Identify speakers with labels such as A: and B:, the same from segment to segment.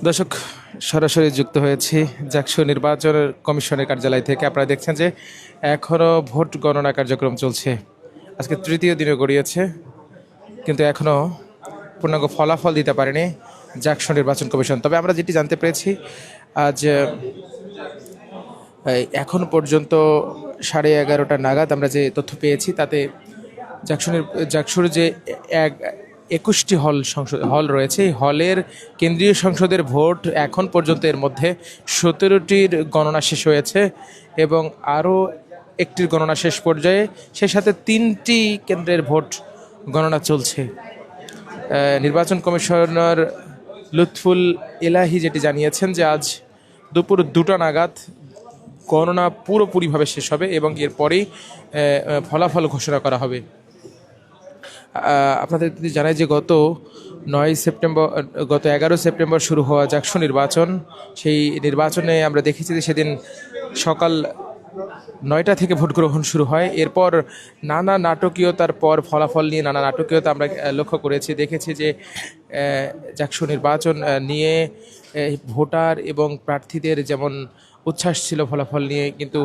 A: দর্শক, সরাসরি যুক্ত হয়েছি জাকসু নির্বাচন কমিশনের কার্যালয় থেকে। আপনারা দেখছেন যে এখনও ভোট গণনা কার্যক্রম চলছে। আজকে তৃতীয় দিনে গড়িয়েছে, কিন্তু এখনও পূর্ণাঙ্গ ফলাফল দিতে পারেনি জাকসু নির্বাচন কমিশন। তবে আমরা যেটি জানতে পেরেছি, আজ এখন পর্যন্ত 11:30 নাগাদ আমরা যে তথ্য পেয়েছি, তাতে জাকসুর যে 21টি হল রয়েছে, এই হলের কেন্দ্রীয় সংসদের ভোট এখন পর্যন্ত এর মধ্যে 17টির গণনা শেষ হয়েছে এবং আরও একটির গণনা শেষ পর্যায়ে, সে সাথে 3টি কেন্দ্রের ভোট গণনা চলছে। নির্বাচন কমিশনার লুৎফুল ইলাহি যেটি জানিয়েছেন যে আজ দুপুর 2টা নাগাদ গণনা পুরোপুরিভাবে শেষ হবে এবং এরপরেই ফলাফল ঘোষণা করা হবে। আপনাদের যদি জানাই যে গত 11 সেপ্টেম্বর শুরু হওয়া জাকসু নির্বাচন, সেই নির্বাচনে আমরা দেখেছি যে সেদিন সকাল 9টা থেকে ভোট গ্রহণ শুরু হয়। এরপর নানা নাটকীয়তার পর ফলাফল নিয়ে নানা নাটকীয়তা আমরা লক্ষ্য করেছি, দেখেছি যে জাকসু নির্বাচন নিয়ে ভোটার এবং প্রার্থীদের যেমন উচ্ছ্বাস ছিল ফলাফল নিয়ে, কিন্তু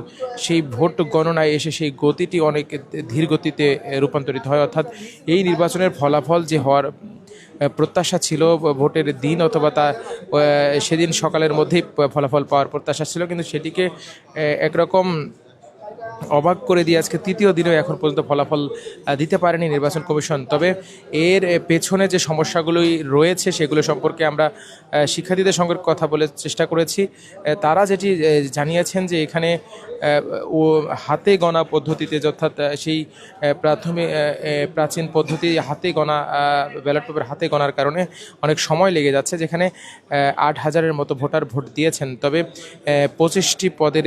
A: সেই ভোট গণনায় এসে সেই গতিটি অনেক ধীর গতিতে রূপান্তরিত হয়। অর্থাৎ এই নির্বাচনের ফলাফল যে হওয়ার প্রত্যাশা ছিল ভোটের দিন অথবা তা সেদিন সকালের মধ্যেই ফলাফল পাওয়ার প্রত্যাশা ছিল, কিন্তু সেটিকে একরকম অবাক করে দিয়ে আজকে তৃতীয় দিনেও এখন পর্যন্ত ফলাফল দিতে পারেনি নির্বাচন কমিশন। তবে এর পেছনে যে সমস্যাগুলোই রয়েছে সেগুলো সম্পর্কে আমরা শিক্ষার্থীদের সঙ্গে কথা বলে চেষ্টা করেছি। তারা যেটি জানিয়েছেন যে এখানে হাতে গণা পদ্ধতিতে, অর্থাৎ সেই প্রাচীন পদ্ধতি হাতে গণা, ব্যালট পেপার হাতে গণার কারণে অনেক সময় লেগে যাচ্ছে, যেখানে 8,000-এর মতো ভোটার ভোট দিয়েছেন। তবে 25টি পদের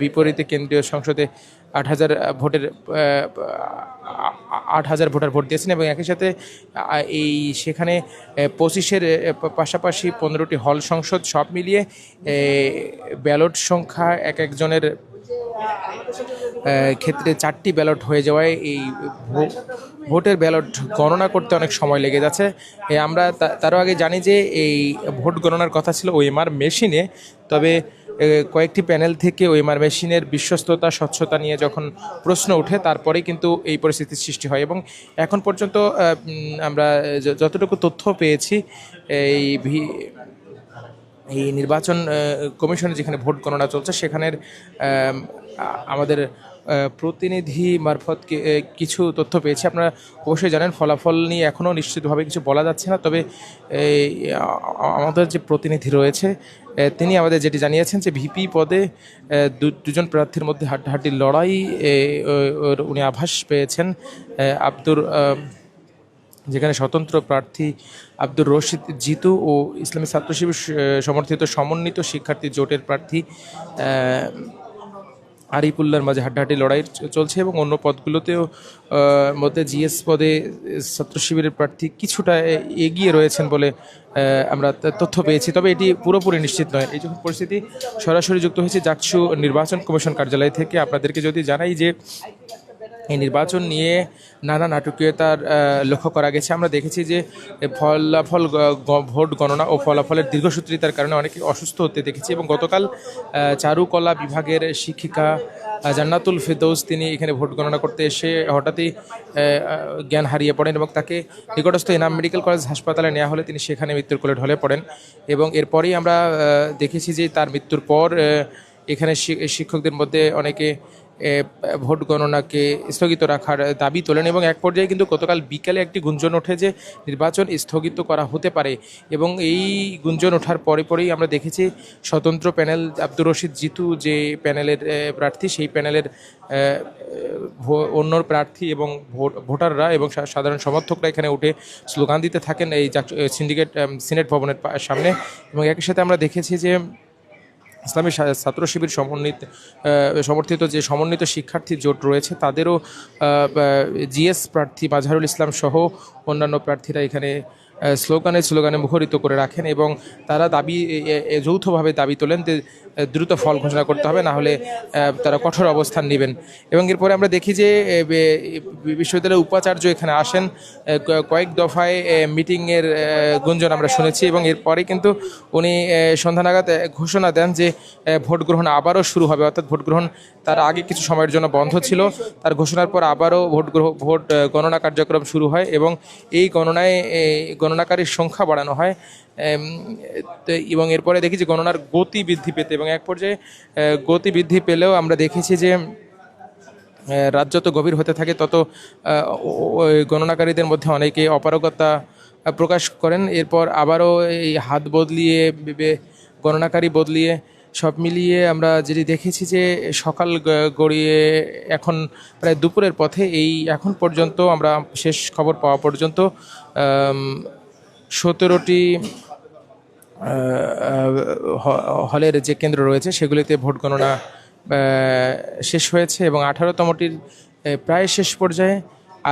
A: বিপরীতে কেন্দ্রীয় সংসদে 8,000 ভোটার ভোট দিয়েছেন এবং একই সাথে সেখানে 25-এর পাশাপাশি 15টি হল সংসদ, সব মিলিয়ে ব্যালট সংখ্যা একজনের ক্ষেত্রে 4টি ব্যালট হয়ে যাওয়ায় এই ভোটের ব্যালট গণনা করতে অনেক সময় লেগে যাচ্ছে। আমরা তারও আগে জানি যে এই ভোট গণনার কথা ছিল ওএমআর মেশিনে, তবে কয়েকটি প্যানেল থেকে ওএমআর মেশিনের বিশ্বস্ততা, স্বচ্ছতা নিয়ে যখন প্রশ্ন ওঠে, তারপরেই কিন্তু এই পরিস্থিতির সৃষ্টি হয়। এবং এখন পর্যন্ত আমরা যতটুকু তথ্য পেয়েছি, এই নির্বাচন কমিশনে যেখানে ভোট গণনা চলছে সেখানের আমাদের প্রতিনিধি মারফত কিছু তথ্য পেয়েছি। আপনারা অবশ্যই জানেন ফলাফল নিয়ে এখনও নিশ্চিতভাবে কিছু বলা যাচ্ছে না, তবে আমাদের যে প্রতিনিধি রয়েছে তিনি আমাদের যেটি জানিয়েছেন যে ভিপি পদে দুজন প্রার্থীর মধ্যে হাড্ডাহাড্ডি লড়াই উনি আভাস পেয়েছেন। যেখানে স্বতন্ত্র প্রার্থী আব্দুর রশিদ জিতু ও ইসলামী ছাত্র শিবির সমর্থিত সমন্বিত শিক্ষার্থী জোটের প্রার্থী আরিফুল্লাহর মাঝে হাড্ডাহাড্ডি লড়াই চলছে এবং অন্য পদগুলোতেও মধ্যে জিএস পদে ছাত্র শিবিরের প্রার্থী কিছুটা এগিয়ে রয়েছেন বলে আমরা তথ্য পেয়েছি, তবে এটি পুরোপুরি নিশ্চিত নয়। এই যখন পরিস্থিতি, সরাসরি যুক্ত হয়েছে জাকসু নির্বাচন কমিশন কার্যালয় থেকে। আপনাদেরকে যদি জানাই যে এই নির্বাচন নিয়ে নানা নাটকীয়তার লক্ষ্য করা গেছে। আমরা দেখেছি যে ফলাফল ভোট গণনা ও ফলাফলের দীর্ঘসূত্রিতার কারণে অনেকে অসুস্থ হতে দেখেছি এবং গতকাল চারুকলা বিভাগের শিক্ষিকা জান্নাতুল ফেরদৌস, তিনি এখানে ভোট গণনা করতে এসে হঠাৎই জ্ঞান হারিয়ে পড়েন এবং তাকে নিকটস্থ এনাম মেডিকেল কলেজ হাসপাতালে নেওয়া হলে তিনি সেখানে মৃত্যুর কোলে ঢলে পড়েন এবং এরপরেই আমরা দেখেছি যে তার মৃত্যুর পর এখানে শিক্ষকদের মধ্যে অনেকে ভোট গণনাকে স্থগিত রাখার দাবি তোলেন এবং এক পর্যায়ে কিন্তু গতকাল বিকেলে একটি গুঞ্জন ওঠে যে নির্বাচন স্থগিত করা হতে পারে এবং এই গুঞ্জন ওঠার পরেই আমরা দেখেছি স্বতন্ত্র প্যানেল আব্দুর রশিদ জিতু যে প্যানেলের প্রার্থী, সেই প্যানেলের অন্য প্রার্থী এবং ভোটাররা এবং সাধারণ সমর্থকরা এখানে উঠে স্লোগান দিতে থাকেন এই সিনেট ভবনের সামনে। এবং একই সাথে আমরা দেখেছি যে ইসলামী ছাত্র শিবির সমর্থিত যে সমন্বিত শিক্ষার্থী জোট রয়েছে, তাদেরও জিএস প্রার্থী মাজহারুল ইসলাম সহ অন্যান্য প্রার্থীরা এখানে স্লোগানে মুখরিত করে রাখেন এবং তারা যৌথভাবে দাবি তোলেন যে দ্রুত ফল ঘোষণা করতে হবে, না হলে তারা কঠোর অবস্থান নেবেন। এবং এরপরে আমরা দেখি যে বিশ্ববিদ্যালয়ের উপাচার্য এখানে আসেন, কয়েক দফায় মিটিংয়ের গুঞ্জন আমরা শুনেছি এবং এরপরে কিন্তু উনি সন্ধ্যা নাগাদ ঘোষণা দেন যে ভোট গ্রহণ আবারও শুরু হবে, অর্থাৎ ভোট গ্রহণ তার আগে কিছু সময়ের জন্য বন্ধ ছিল, তার ঘোষণার পর আবারও ভোট গণনা কার্যক্রম শুরু হয় এবং এই গণনাকারীর সংখ্যা বাড়ানো হয়। এবং এরপরে দেখি যে গণনার গতি বৃদ্ধি পেতে এবং এক পর্যায়ে গতি বৃদ্ধি পেলেও আমরা দেখেছি যে রাত যত গভীর হতে থাকে তত গণনাকারীদের মধ্যে অনেকে অপারগতা প্রকাশ করেন। এরপর আবারও এই হাত বদলিয়ে গণনাকারী বদলিয়ে সব মিলিয়ে আমরা যেটি দেখেছি যে সকাল গড়িয়ে এখন প্রায় দুপুরের পথে এখন পর্যন্ত আমরা শেষ খবর পাওয়া পর্যন্ত 17টি হলের যে কেন্দ্র রয়েছে সেগুলিতে ভোট গণনা শেষ হয়েছে এবং 18তমটির প্রায় শেষ পর্যায়ে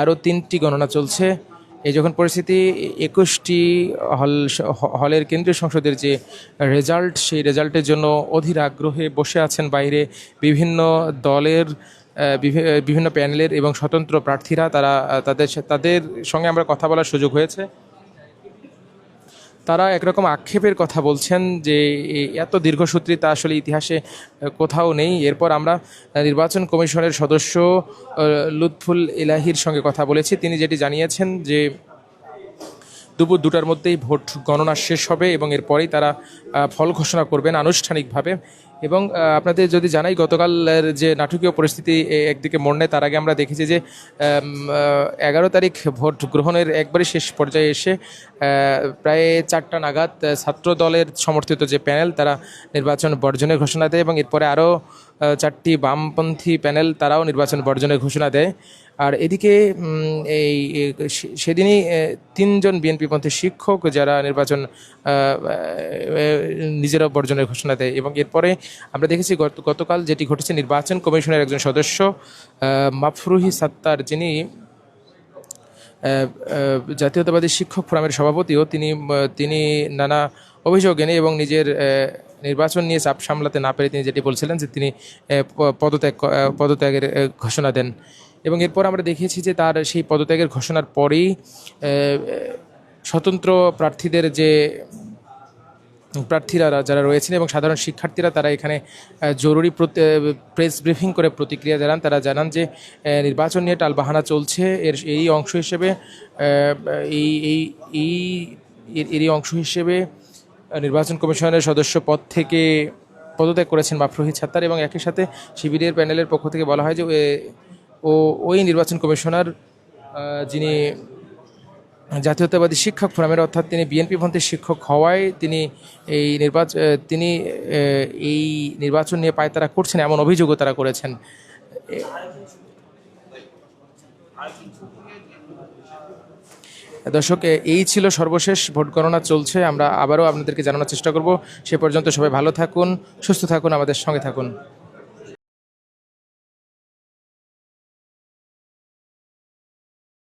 A: আরও 3টি গণনা চলছে। এই যখন পরিস্থিতি 21টি হলের কেন্দ্রীয় সংসদের যে রেজাল্ট, সেই রেজাল্টের জন্য অধীর আগ্রহে বসে আছেন বাইরে বিভিন্ন দলের বিভিন্ন প্যানেলের এবং স্বতন্ত্র প্রার্থীরা। তাদের সঙ্গে আমরা কথা বলার সুযোগ হয়েছে। তারা একরকম আক্ষেপের কথা বলছেন যে এত দীর্ঘসূত্রিতা আসলে ইতিহাসে কোথাও নেই। এরপর আমরা নির্বাচন কমিশনের সদস্য লুৎফুল ইলাহির সঙ্গে কথা বলেছি। তিনি যেটি জানিয়েছেন যে দুপুর 2টার মধ্যেই ভোট গণনা শেষ হবে এবং এরপরেই তারা ফল ঘোষণা করবেন আনুষ্ঠানিকভাবে। এবং আপনাদের যদি জানাই, গতকালের যে নাটকীয় পরিস্থিতি একদিকে মোড় নেয়, তার আগে আমরা দেখেছি যে 11 তারিখ ভোট গ্রহণের একবারই শেষ পর্যায়ে এসে প্রায় 4টা নাগাদ ছাত্র দলের সমর্থিত যে প্যানেল তারা নির্বাচন বর্জনের ঘোষণা দেয় এবং এরপরে আরও 4টি বামপন্থী প্যানেল তারাও নির্বাচন বর্জনের ঘোষণা দেয়। আর এদিকে সেদিনই 3জন বিএনপিপন্থী শিক্ষক যারা নির্বাচন নিজেরা বর্জনের ঘোষণা দেয়। এবং এরপরে আমরা দেখেছি গতকাল যেটি ঘটেছে, নির্বাচন কমিশনের একজন সদস্য মাফরুহি সাত্তার, যিনি জাতীয়তাবাদী শিক্ষক ফোরামের সভাপতিও, তিনি নানা অভিযোগ এনে এবং নিজের নির্বাচন নিয়ে চাপ সামলাতে না পেরে তিনি যেটি বলছিলেন যে তিনি পদত্যাগের ঘোষণা দেন। এবং এরপর আমরা দেখেছি যে তার সেই পদত্যাগের ঘোষণার পরেই স্বতন্ত্র প্রার্থীদের যে প্রার্থীরা যারা রয়েছেন এবং সাধারণ শিক্ষার্থীরা তারা এখানে জরুরি প্রেস ব্রিফিং করে প্রতিক্রিয়া জানান। তারা জানান যে নির্বাচন নিয়ে টালবাহানা চলছে, এরই অংশ হিসেবে নির্বাচন কমিশনের সদস্য পদ থেকে পদত্যাগ করেছেন মাফরুহি ছাত্তার। এবং একই সাথে শিবিরের প্যানেলের পক্ষ থেকে বলা হয় যে ওই নির্বাচন কমিশনার যিনি জাতীয়তাবাদী শিক্ষক ফোরামের, অর্থাৎ তিনি বিএনপিপন্থী শিক্ষক হওয়ায় তিনি এই নির্বাচন নিয়ে পায়তারা করছেন এমন অভিযোগও তারা করেছেন। দর্শক, এই ছিল সর্বশেষ। ভোট গণনা চলছে, আমরা আবারও আপনাদেরকে জানানোর চেষ্টা করব। সে পর্যন্ত সবাই ভালো থাকুন, সুস্থ থাকুন, আমাদের সঙ্গে থাকুন।